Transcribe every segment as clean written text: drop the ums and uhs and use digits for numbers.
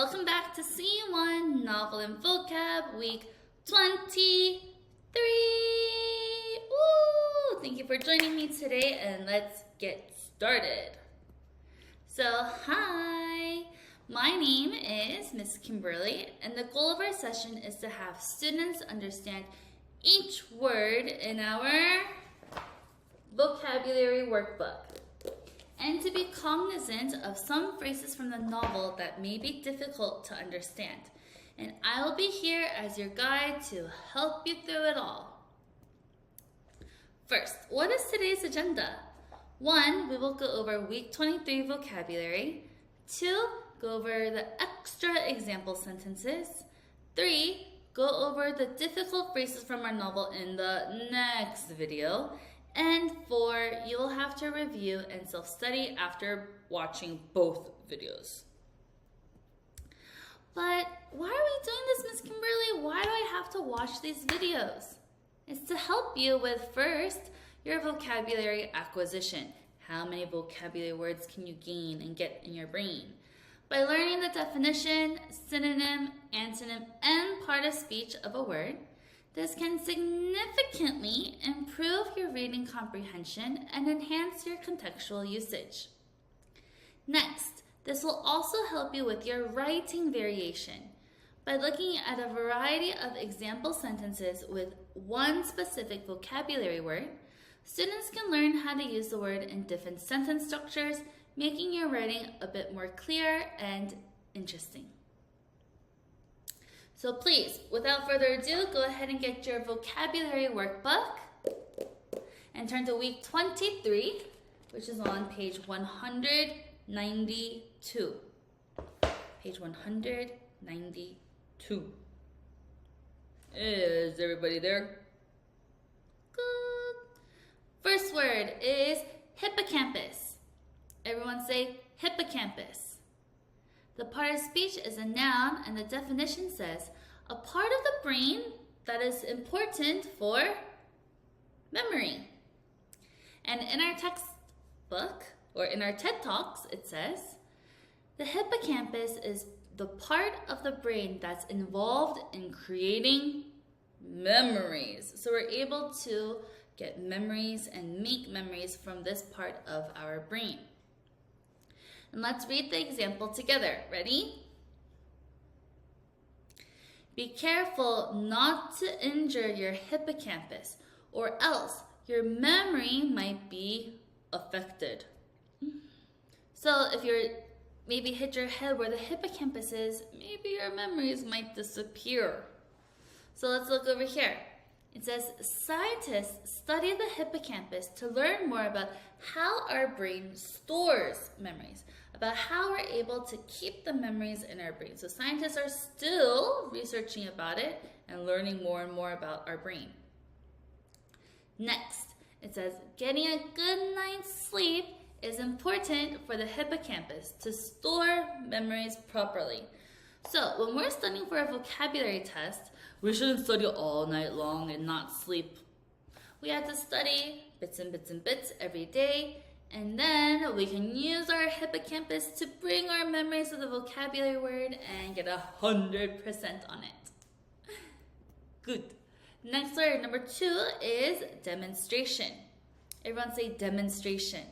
Welcome back to C1 Novel and Vocab Week 23. Woo! Thank you for joining me today, and let's get started. So, hi! My name is Miss Kimberly, and the goal of our session is to have students understand each word in our vocabulary workbook, and to be cognizant of some phrases from the novel that may be difficult to understand. And I will be here as your guide to help you through it all. First, what is today's agenda? 1, we will go over week 23 vocabulary. 2, go over the extra example sentences. 3, go over the difficult phrases from our novel in the next video. And 4, you will have to review and self-study after watching both videos. But why are we doing this, Miss Kimberly? Why do I have to watch these videos? It's to help you with, first, your vocabulary acquisition. How many vocabulary words can you gain and get in your brain? By learning the definition, synonym, antonym, and part of speech of a word, this can significantly improve your reading comprehension and enhance your contextual usage. Next, this will also help you with your writing variation. By looking at a variety of example sentences with one specific vocabulary word, students can learn how to use the word in different sentence structures, making your writing a bit more clear and interesting. So please, without further ado, go ahead and get your vocabulary workbook and turn to week 23, which is on page 192. Page 192. Is everybody there? Good. First word is hippocampus. Everyone say hippocampus. The part of speech is a noun, and the definition says, a part of the brain that is important for memory. And in our textbook, or in our TED Talks, it says, the hippocampus is the part of the brain that's involved in creating memories. So we're able to get memories and make memories from this part of our brain. And let's read the example together. Ready? Be careful not to injure your hippocampus, or else your memory might be affected. So if you're maybe hit your head where the hippocampus is, maybe your memories might disappear. So let's look over here. It says, scientists study the hippocampus to learn more about how our brain stores memories, about how we're able to keep the memories in our brain. So scientists are still researching about it and learning more and more about our brain. Next, it says, getting a good night's sleep is important for the hippocampus to store memories properly. So when we're studying for a vocabulary test, we shouldn't study all night long and not sleep. We have to study bits and bits and bits every day, and then we can use our hippocampus to bring our memories of the vocabulary word and get 100% on it. Good. Next word, number 2, is demonstration. Everyone say demonstration.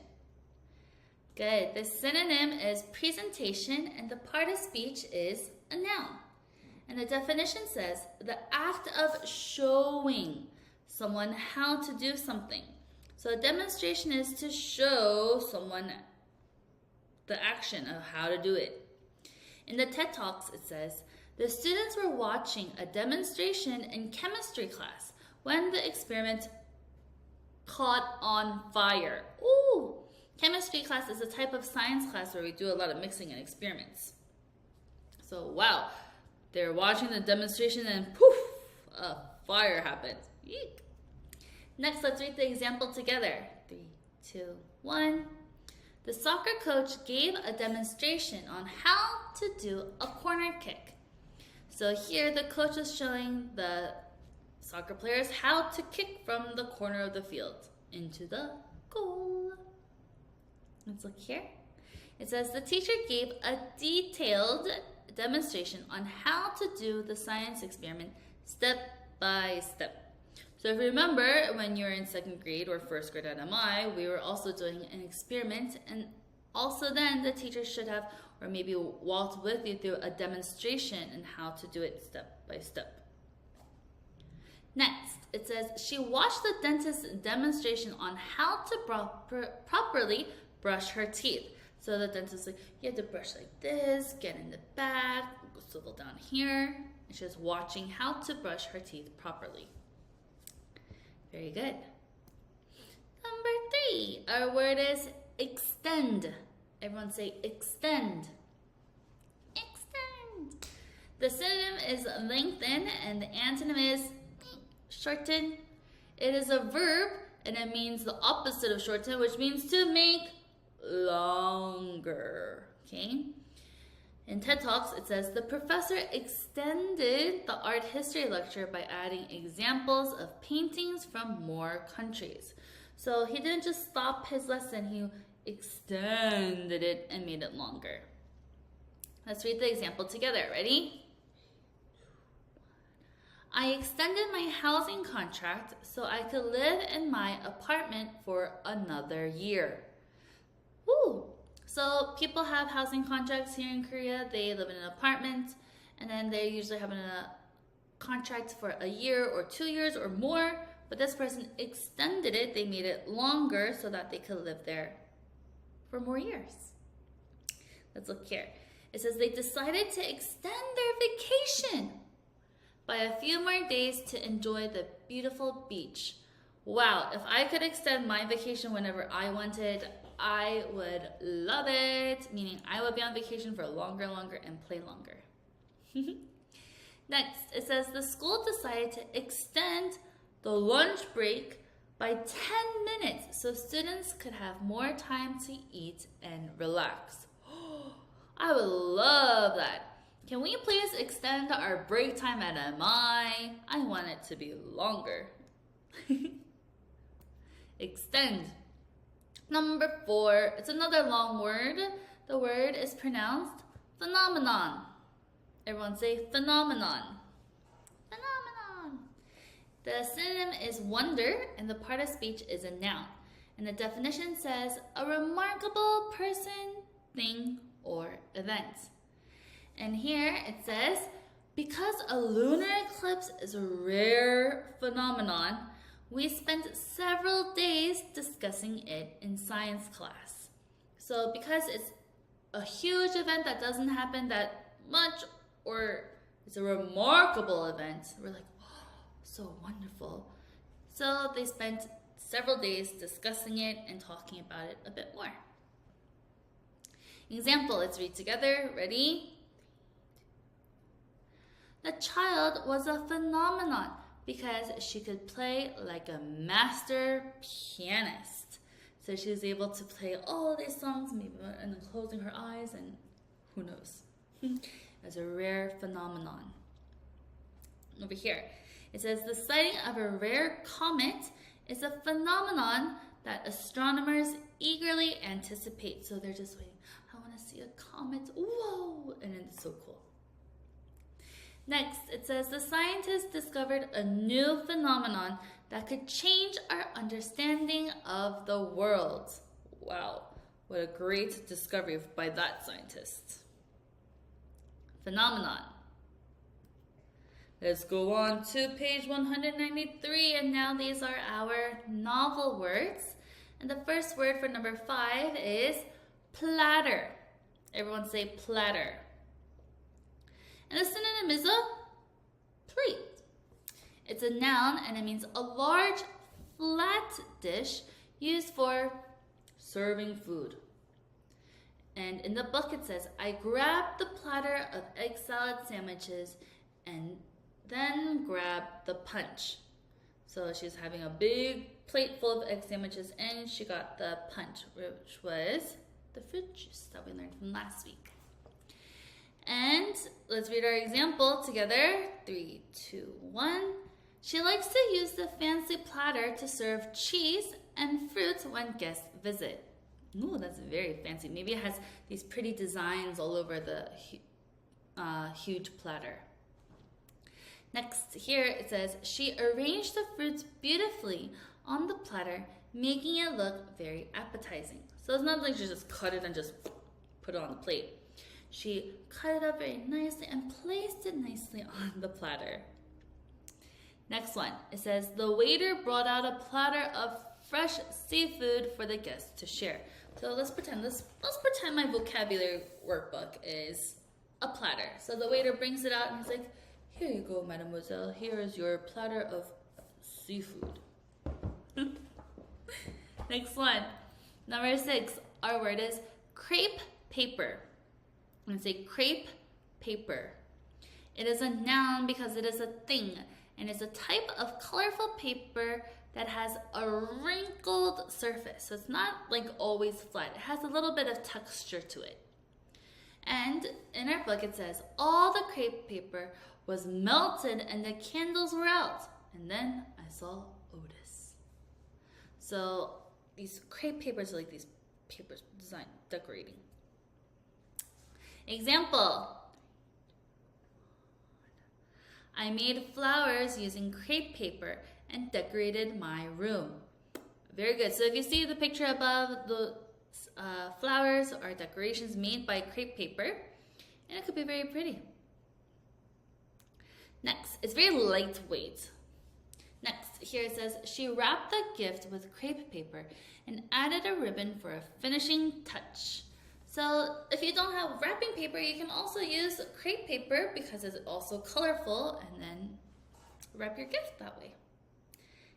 Good. The synonym is presentation, and the part of speech is a noun. And the definition says, the act of showing someone how to do something. So a demonstration is to show someone the action of how to do it. In the TED Talks, it says, the students were watching a demonstration in chemistry class when the experiment caught on fire. Ooh! Chemistry class is a type of science class where we do a lot of mixing and experiments. So, wow. They're watching the demonstration and poof, a fire happened. Eek. Next, let's read the example together. 3, 2, 1. The soccer coach gave a demonstration on how to do a corner kick. So here the coach is showing the soccer players how to kick from the corner of the field into the goal. Let's look here. It says the teacher gave a detailed demonstration on how to do the science experiment step by step. So if you remember, when you were in second grade or first grade at MI, we were also doing an experiment, and also then the teacher should have, or maybe walked with you through a demonstration on how to do it step by step. Next, it says she watched the dentist's demonstration on how to properly brush her teeth. So the dentist is like, you have to brush like this, get in the back, swivel down here. And she's watching how to brush her teeth properly. Very good. Number 3, our word is extend. Everyone say extend. Extend. The synonym is lengthen and the antonym is shorten. It is a verb and it means the opposite of shorten, which means to make longer. Okay? In TED Talks, it says the professor extended the art history lecture by adding examples of paintings from more countries. So he didn't just stop his lesson, he extended it and made it longer. Let's read the example together. Ready? I extended my housing contract so I could live in my apartment for another year. Woo! So people have housing contracts here in Korea. They live in an apartment and then they usually have a contract for a year or 2 years or more. But this person extended it. They made it longer so that they could live there for more years. Let's look here. It says they decided to extend their vacation by a few more days to enjoy the beautiful beach. Wow, if I could extend my vacation whenever I wanted, I would love it. Meaning I would be on vacation for longer and play longer. Next, it says the school decided to extend the lunch break by 10 minutes so students could have more time to eat and relax. I would love that. Can we please extend our break time at MI? I want it to be longer. Extend. Number 4, it's another long word. The word is pronounced phenomenon. Everyone say phenomenon. Phenomenon. The synonym is wonder, and the part of speech is a noun. And the definition says a remarkable person, thing, or event. And here it says, because a lunar eclipse is a rare phenomenon, we spent several days discussing it in science class. So because it's a huge event that doesn't happen that much, or it's a remarkable event, we're like, oh, so wonderful. So they spent several days discussing it and talking about it a bit more. Example, let's read together. Ready? The child was a phenomenon because she could play like a master pianist. So she was able to play all these songs, maybe and then closing her eyes, and who knows. It's a rare phenomenon. Over here, it says the sighting of a rare comet is a phenomenon that astronomers eagerly anticipate. So they're just waiting. I want to see a comet. Whoa! And it's so cool. Next, it says the scientists discovered a new phenomenon that could change our understanding of the world. Wow, what a great discovery by that scientist. Phenomenon. Let's go on to page 193, and now these are our novel words. And the first word for number 5 is platter. Everyone say platter. And the synonym is a plate. It's a noun and it means a large flat dish used for serving food. And in the book it says, I grabbed the platter of egg salad sandwiches and then grabbed the punch. So she's having a big plate full of egg sandwiches and she got the punch, which was the fruit juice that we learned from last week. And let's read our example together. 3, 2, 1. She likes to use the fancy platter to serve cheese and fruit when guests visit. Ooh, that's very fancy. Maybe it has these pretty designs all over the huge platter. Next, here it says, she arranged the fruits beautifully on the platter, making it look very appetizing. So it's not like she just cut it and just put it on the plate. She cut it up very nicely and placed it nicely on the platter. Next one, it says, the waiter brought out a platter of fresh seafood for the guests to share. So let's pretend my vocabulary workbook is a platter. So the waiter brings it out and he's like, here you go, mademoiselle. Here is your platter of seafood. Next one. Number 6. Our word is crepe paper. I'm going to say crepe paper. It is a noun because it is a thing. And it's a type of colorful paper that has a wrinkled surface. So it's not like always flat. It has a little bit of texture to it. And in our book it says, all the crepe paper was melted and the candles were out. And then I saw Otis. So these crepe papers are like these papers designed, decorating. Example. I made flowers using crepe paper and decorated my room. Very good. So if you see the picture above, the flowers are decorations made by crepe paper, and it could be very pretty. Next, it's very lightweight. Next, here it says, she wrapped the gift with crepe paper and added a ribbon for a finishing touch. So if you don't have wrapping paper, you can also use crepe paper because it's also colorful, and then wrap your gift that way.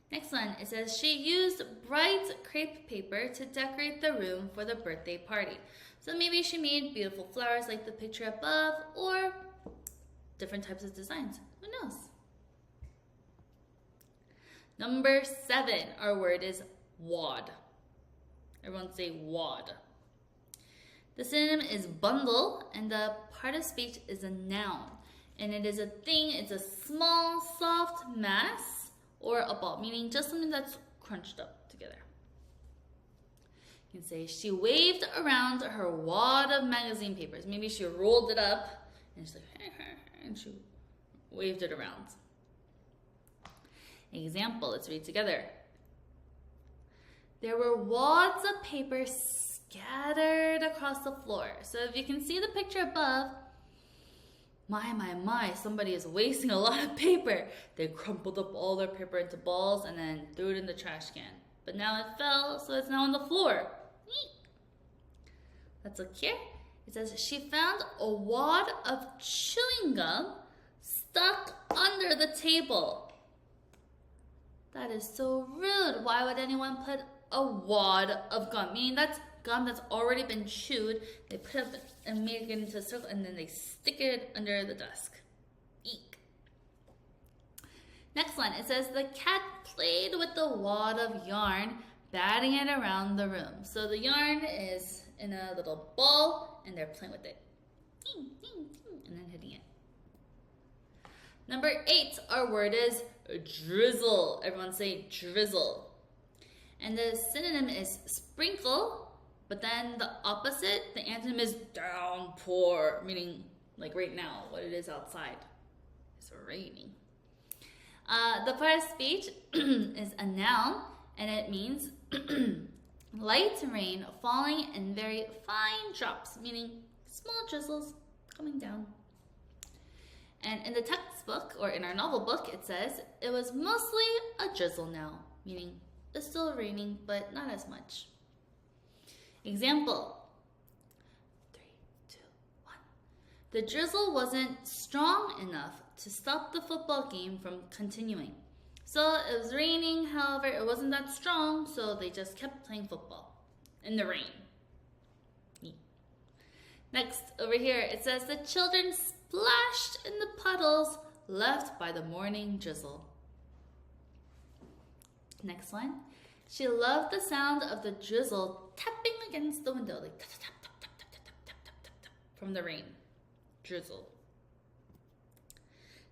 Next one, it says, she used bright crepe paper to decorate the room for the birthday party. So maybe she made beautiful flowers like the picture above, or different types of designs. Who knows? Number 7, our word is wad. Everyone say wad. The synonym is bundle, and the part of speech is a noun. And it is a thing, it's a small, soft mass or a ball, meaning just something that's crunched up together. You can say, she waved around her wad of magazine papers. Maybe she rolled it up and she's like, and she waved it around. Example, let's read together. There were wads of paper scattered across the floor. So if you can see the picture above, my, somebody is wasting a lot of paper. They crumpled up all their paper into balls and then threw it in the trash can. But now it fell, so it's now on the floor. Let's look here. It says, she found a wad of chewing gum stuck under the table. That is so rude. Why would anyone put a wad of gum? Meaning that's gum that's already been chewed. They put it and make it into a circle, and then they stick it under the desk. Eek. Next one, it says, the cat played with the wad of yarn, batting it around the room. So the yarn is in a little ball, and they're playing with it. Ding, ding, ding, and then hitting it. Number 8, our word is drizzle. Everyone say drizzle. And the synonym is sprinkle, but then the opposite, the antonym is downpour, meaning like right now, what it is outside. It's raining. The part of speech is a noun, and it means light rain falling in very fine drops, meaning small drizzles coming down. And in the textbook, or in our novel book, it says, it was mostly a drizzle now, meaning it's still raining, but not as much. Example. 3, 2, 1. The drizzle wasn't strong enough to stop the football game from continuing. So it was raining, however, it wasn't that strong, so they just kept playing football in the rain. Next, over here, it says the children splashed in the puddles left by the morning drizzle. Next one. She loved the sound of the drizzle tapping against the window, like tap, tap, tap, tap, tap, tap, tap, tap, tap, tap, from the rain. Drizzle.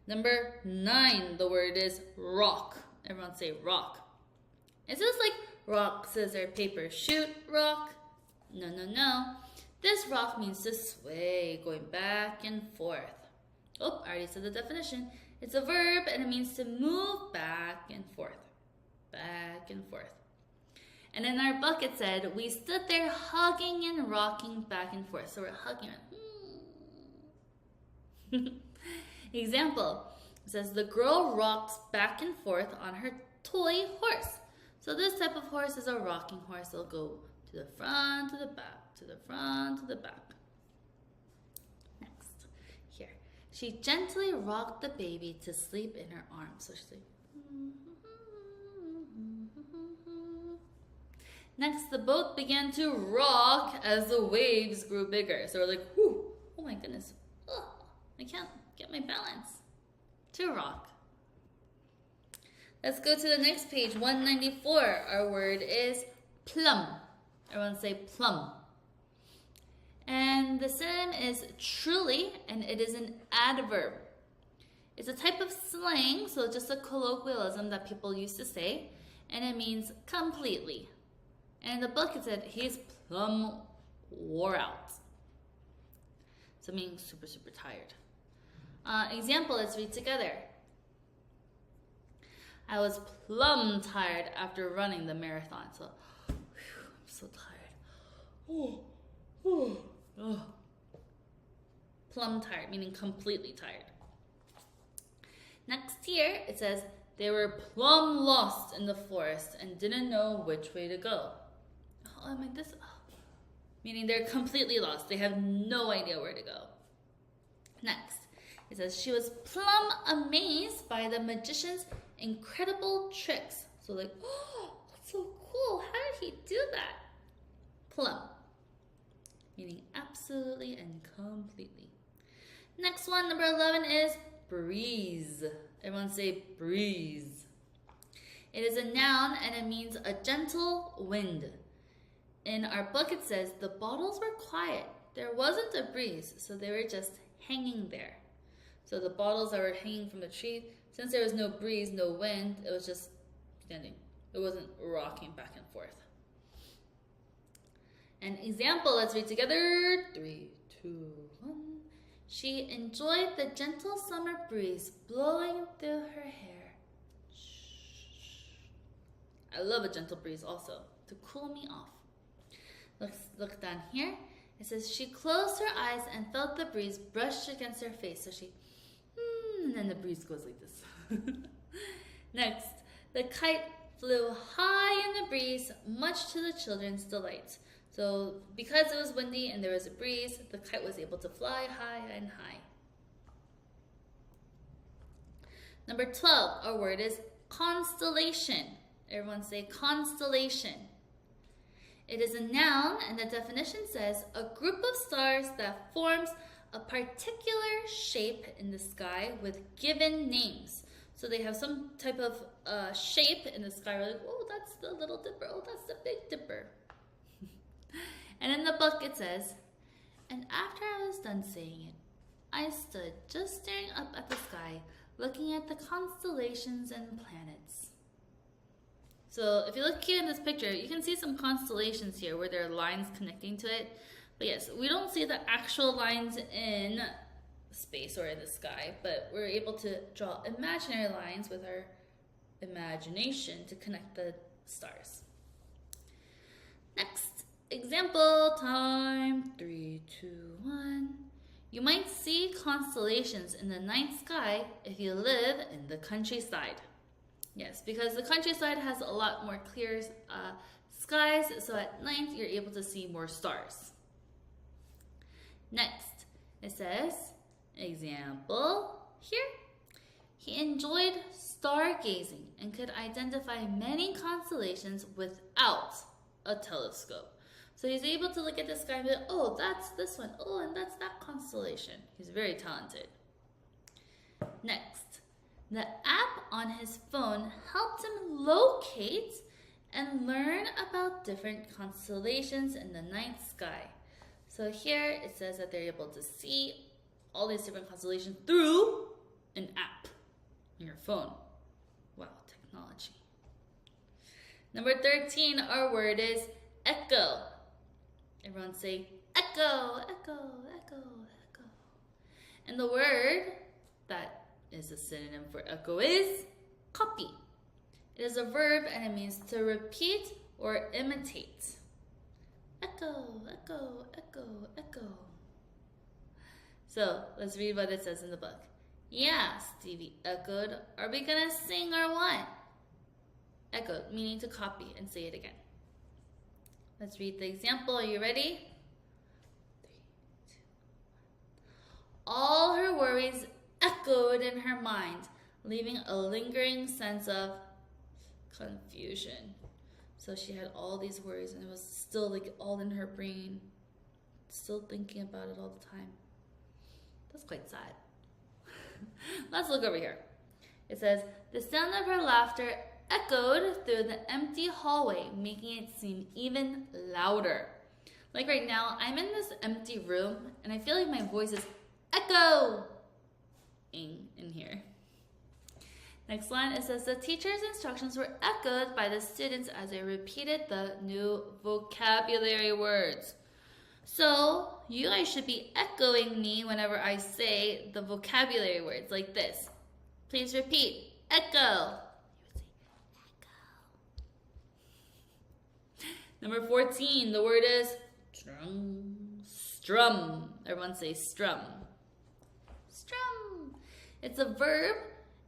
Number 9, the word is rock. Everyone say rock. Is this like rock, scissors, paper, shoot, rock? No. This rock means to sway, going back and forth. Oh, I already said the definition. It's a verb and it means to move back and forth. Back and forth. And in our book it said, we stood there hugging and rocking back and forth. So we're hugging. Example, it says, the girl rocks back and forth on her toy horse. So this type of horse is a rocking horse. It'll go to the front, to the back, to the front, to the back. Next, here. She gently rocked the baby to sleep in her arms. So she's like, next, the boat began to rock as the waves grew bigger. So we're like, whew, oh my goodness. Ugh, I can't get my balance. To rock. Let's go to the next page, 194. Our word is plum. Everyone say plum. And the synonym is truly, and it is an adverb. It's a type of slang, so just a colloquialism that people used to say, and it means completely. And in the book it said, he's plumb wore out. So meaning super, super tired. Example, let's read together. I was plumb tired after running the marathon. So, whew, I'm so tired. Plumb tired, meaning completely tired. Next here, it says, they were plumb lost in the forest and didn't know which way to go. Oh, I'm like this. Oh. Meaning they're completely lost. They have no idea where to go. Next, it says, she was plumb amazed by the magician's incredible tricks. So like, oh, that's so cool. How did he do that? Plumb. Meaning absolutely and completely. Next one, number 11 is breeze. Everyone say breeze. It is a noun and it means a gentle wind. In our book it says the bottles were quiet. There wasn't a breeze, so they were just hanging there. So the bottles that were hanging from the tree, since there was no breeze, no wind, it was just standing. It wasn't rocking back and forth. An example, let's read together. 3, 2, 1. She enjoyed the gentle summer breeze blowing through her hair. I love a gentle breeze also, to cool me off. Look down here. It says, she closed her eyes and felt the breeze brush against her face. So she, and then the breeze goes like this. Next, the kite flew high in the breeze, much to the children's delight. So because it was windy and there was a breeze, the kite was able to fly high and high. Number 12, our word is constellation. Everyone say constellation. It is a noun, and the definition says a group of stars that forms a particular shape in the sky with given names. So they have some type of shape in the sky. We're like, oh, that's the Little Dipper. Oh, that's the Big Dipper. And in the book it says, and after I was done saying it, I stood just staring up at the sky, looking at the constellations and planets. So if you look here in this picture, you can see some constellations here where there are lines connecting to it. But yes, we don't see the actual lines in space or in the sky, but we're able to draw imaginary lines with our imagination to connect the stars. Next, example time. 3, 2, 1. You might see constellations in the night sky if you live in the countryside. Yes, because the countryside has a lot more clear skies, so at night you're able to see more stars. Next, it says, example here. He enjoyed stargazing and could identify many constellations without a telescope. So he's able to look at the sky and be like, oh, that's this one. Oh, and that's that constellation. He's very talented. Next. The app on his phone helped him locate and learn about different constellations in the night sky. So here it says that they're able to see all these different constellations through an app on your phone. Wow, technology. Number 13, our word is echo. Everyone say echo, echo, echo, echo. And the word that is a synonym for echo is copy. It is a verb and it means to repeat or imitate. Echo, echo, echo, echo. So let's read what it says in the book. Yeah, Stevie echoed. Are we gonna sing or what? Echoed, meaning to copy and say it again. Let's read the example. Are you ready? 3, 2, 1. All her worries echoed in her mind, leaving a lingering sense of confusion. So she had all these worries and it was still like all in her brain, still thinking about it all the time. That's quite sad. Let's look over here. It says, the sound of her laughter echoed through the empty hallway, making it seem even louder. Like right now, I'm in this empty room and I feel like my voice is echoing in here. Next line, it says, the teacher's instructions were echoed by the students as they repeated the new vocabulary words. So, you guys should be echoing me whenever I say the vocabulary words like this. Please repeat, echo. Number 14, the word is strum. Strum. Everyone say strum. Strum. It's a verb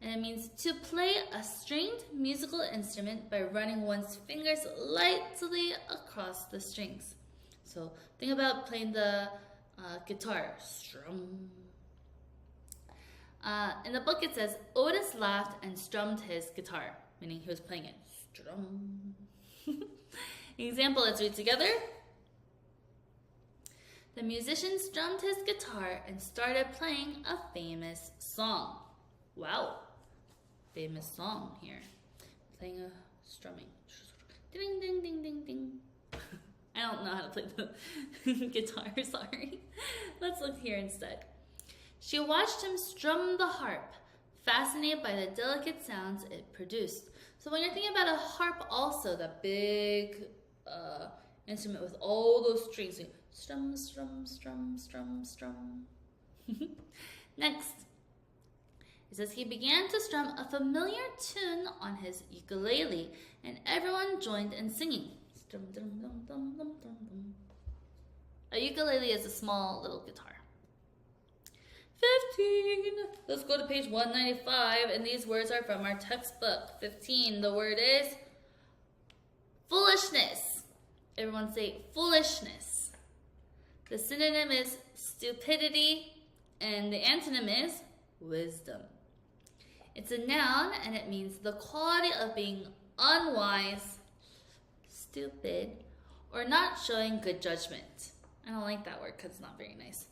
and it means to play a stringed musical instrument by running one's fingers lightly across the strings. So think about playing the guitar. Strum. In the book it says, Otis laughed and strummed his guitar, meaning he was playing it. Strum. Example, let's read together. The musician strummed his guitar and started playing a famous song. Wow. Famous song here. Playing a strumming. Ding, ding, ding, ding, ding. I don't know how to play the guitar, sorry. Let's look here instead. She watched him strum the harp, fascinated by the delicate sounds it produced. So when you're thinking about a harp also, that big instrument with all those strings, strum, strum, strum, strum, strum. Next, it says he began to strum a familiar tune on his ukulele, and everyone joined in singing. Strum, dum, dum, dum, dum, dum, dum. A ukulele is a small little guitar. 15. Let's go to page 195, and these words are from our textbook. 15. The word is foolishness. Everyone say foolishness. The synonym is stupidity, and the antonym is wisdom. It's a noun, and it means the quality of being unwise, stupid, or not showing good judgment. I don't like that word because it's not very nice.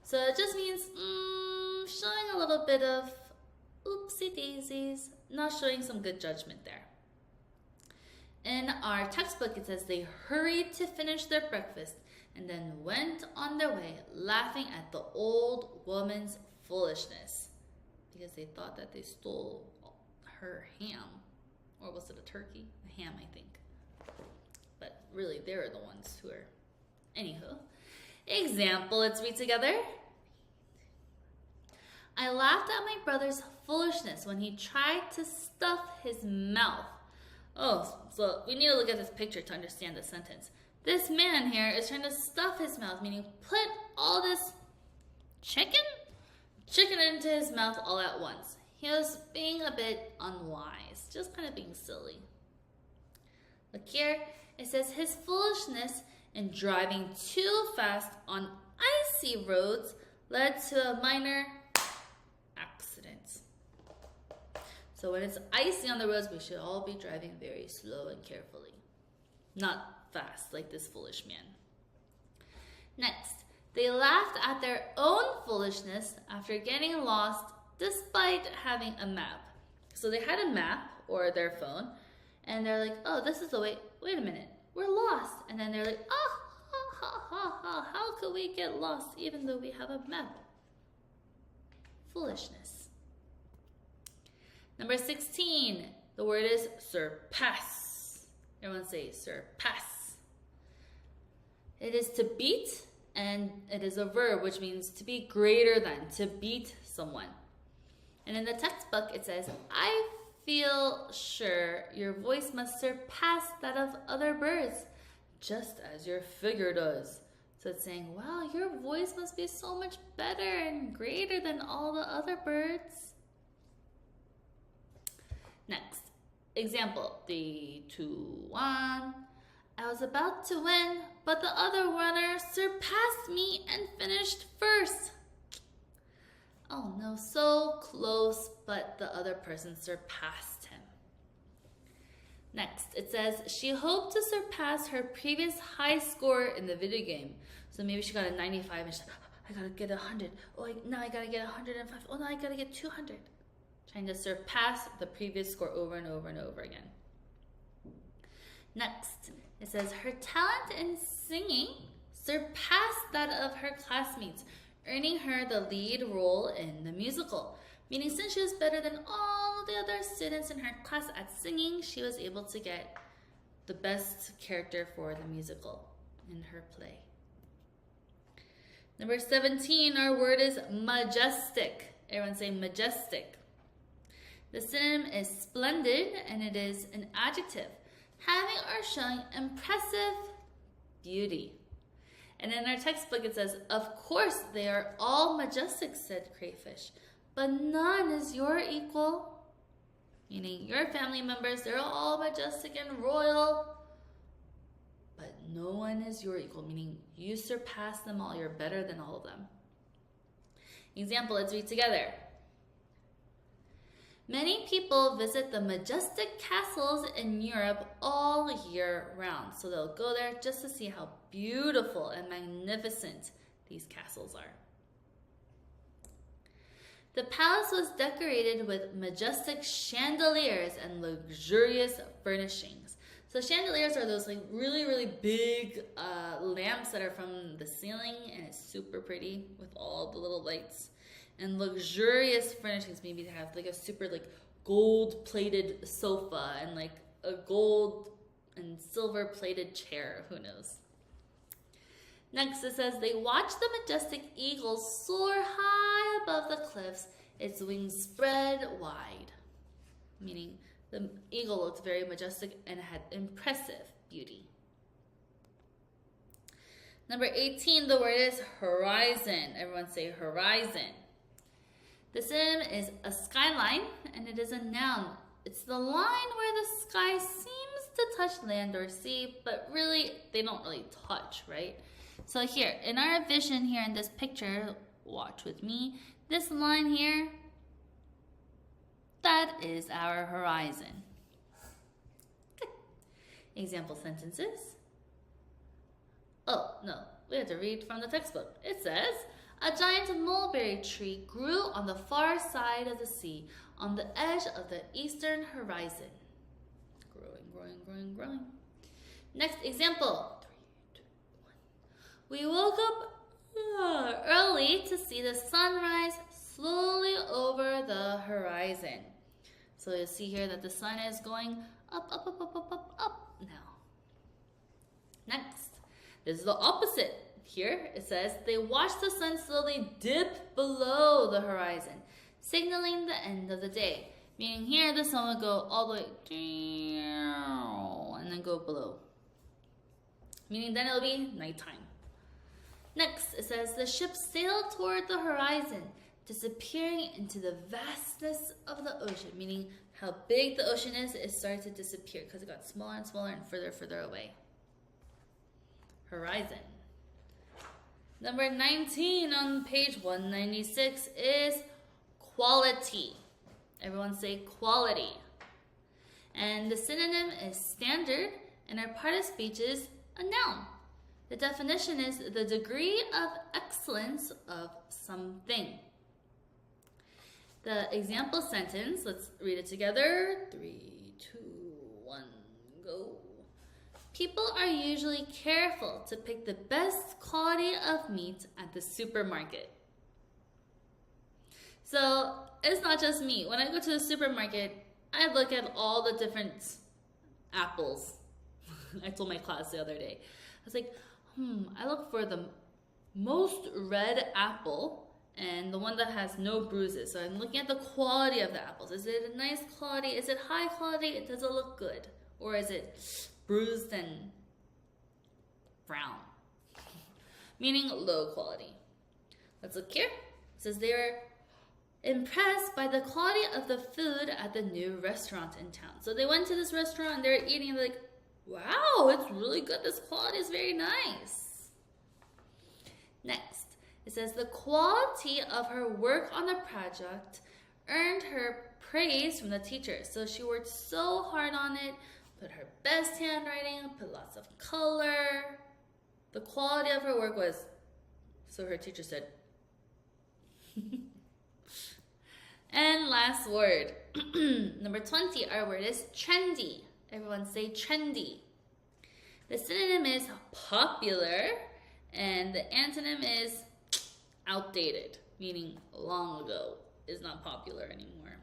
So it just means showing a little bit of oopsie daisies, not showing some good judgment there. In our textbook, it says they hurried to finish their breakfast and then went on their way, laughing at the old woman's foolishness because they thought that they stole her ham. Or was it a turkey? A ham, I think. But really, they're the ones who are. Anywho. Example, let's read together. I laughed at my brother's foolishness when he tried to stuff his mouth. Oh, so we need to look at this picture to understand the sentence. This man here is trying to stuff his mouth, meaning put all this chicken into his mouth all at once. He was being a bit unwise, just kind of being silly. Look here, it says his foolishness in driving too fast on icy roads led to a minor accident. So when it's icy on the roads, we should all be driving very slow and carefully. Not fast like this foolish man. Next, they laughed at their own foolishness after getting lost despite having a map. So they had a map or their phone and they're like, oh, this is the way. Wait a minute, we're lost. And then they're like, oh, how could we get lost even though we have a map? Foolishness. Number 16, the word is surpass. Everyone say surpass. It is to beat, and it is a verb, which means to be greater than, to beat someone. And in the textbook, it says, I feel sure your voice must surpass that of other birds, just as your figure does. So it's saying, wow, your voice must be so much better and greater than all the other birds. Next, example, 3, 2, 1. I was about to win, but the other runner surpassed me and finished first. Oh no, so close, but the other person surpassed him. Next, it says, she hoped to surpass her previous high score in the video game. So maybe she got a 95 and she's like, I gotta get 100. Oh, now I gotta get 105. Oh, now I gotta get 200. Trying to surpass the previous score over and over and over again. Next, it says, her talent in singing surpassed that of her classmates, earning her the lead role in the musical. Meaning, since she was better than all the other students in her class at singing, she was able to get the best character for the musical in her play. Number 17, our word is majestic. Everyone say majestic. The synonym is splendid, and it is an adjective, having or showing impressive beauty. And in our textbook, it says, of course, they are all majestic, said Crayfish, but none is your equal. Meaning your family members, they're all majestic and royal, but no one is your equal, meaning you surpass them all. You're better than all of them. Example, let's read together. Many people visit the majestic castles in Europe all year round. So they'll go there just to see how beautiful and magnificent these castles are. The palace was decorated with majestic chandeliers and luxurious furnishings. So chandeliers are those like really, really big lamps that are from the ceiling, and it's super pretty with all the little lights. And luxurious furnishings, maybe they have like a super like gold plated sofa and like a gold and silver plated chair, who knows. Next it says, they watched the majestic eagle soar high above the cliffs, its wings spread wide. Meaning the eagle looked very majestic and had impressive beauty. Number 18, the word is horizon. Everyone say horizon. The synonym is a skyline, and it is a noun. It's the line where the sky seems to touch land or sea, but really, they don't really touch, right? So here, in our vision here in this picture, watch with me, this line here, that is our horizon. Good. Example sentences. Oh, no, we have to read from the textbook. It says, a giant mulberry tree grew on the far side of the sea, on the edge of the eastern horizon. Growing, growing, growing, growing. Next example. 3, 2, 1. We woke up early to see the sunrise slowly over the horizon. So you'll see here that the sun is going up, up, up, up, up, up, up now. Next, this is the opposite. Here it says, they watched the sun slowly dip below the horizon, signaling the end of the day. Meaning here, the sun will go all the way down and then go below. Meaning then it'll be nighttime. Next, it says, the ship sailed toward the horizon, disappearing into the vastness of the ocean. Meaning how big the ocean is, it started to disappear because it got smaller and smaller and further and further away. Horizon. Number 19 on page 196 is quality. Everyone say quality. And the synonym is standard, and our part of speech is a noun. The definition is the degree of excellence of something. The example sentence, let's read it together. 3, 2, 1, go. People are usually careful to pick the best quality of meat at the supermarket. So it's not just me. When I go to the supermarket, I look at all the different apples. I told my class the other day. I was like, I look for the most red apple and the one that has no bruises. So I'm looking at the quality of the apples. Is it a nice quality? Is it high quality? Does it look good? Or is it bruised and brown? Meaning low quality. Let's look here. It says they were impressed by the quality of the food at the new restaurant in town. So they went to this restaurant and they're eating, like, wow, it's really good. This quality is very nice. Next, it says the quality of her work on the project earned her praise from the teacher. So she worked so hard on it, put her best handwriting, put lots of color. The quality of her work was, so her teacher said. And last word, number 20, our word is trendy. Everyone say trendy. The synonym is popular, and the antonym is outdated, meaning long ago, is not popular anymore.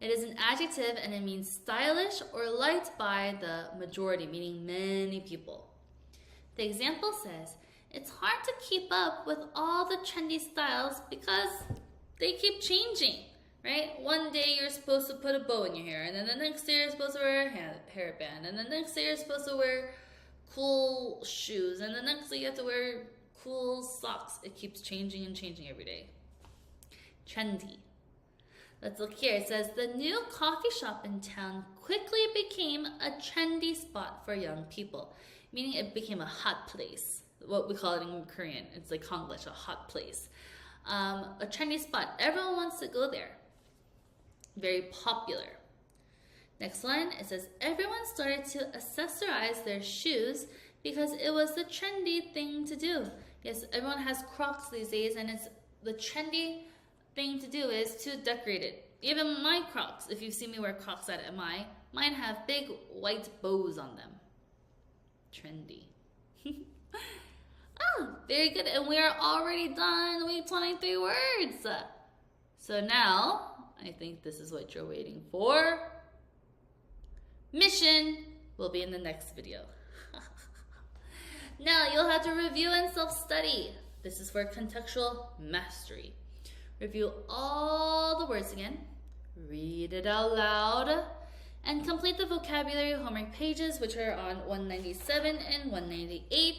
It is an adjective and it means stylish or liked by the majority, meaning many people. The example says, it's hard to keep up with all the trendy styles because they keep changing, right? One day you're supposed to put a bow in your hair, and then the next day you're supposed to wear a hairband, and the next day you're supposed to wear cool shoes, and the next day you have to wear cool socks. It keeps changing and changing every day. Trendy. Let's look here. It says, the new coffee shop in town quickly became a trendy spot for young people, meaning it became a hot place. What we call it in Korean. It's like Konglish, a hot place. A trendy spot. Everyone wants to go there. Very popular. Next one, it says, everyone started to accessorize their shoes because it was the trendy thing to do. Yes, everyone has Crocs these days, and it's the trendy thing to do is to decorate it. Even my Crocs, if you see me wear Crocs at M.I, mine have big white bows on them. Trendy. Oh, very good. And we are already done with 23 words. So now, I think this is what you're waiting for. Mission will be in the next video. Now, you'll have to review and self-study. This is for contextual mastery. Review all the words again. Read it out loud. And complete the vocabulary homework pages, which are on 197 and 198.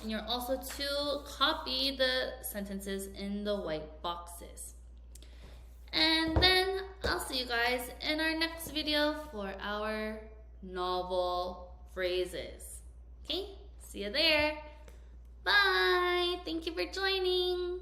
And you're also to copy the sentences in the white boxes. And then I'll see you guys in our next video for our novel phrases. Okay? See you there. Bye. Thank you for joining.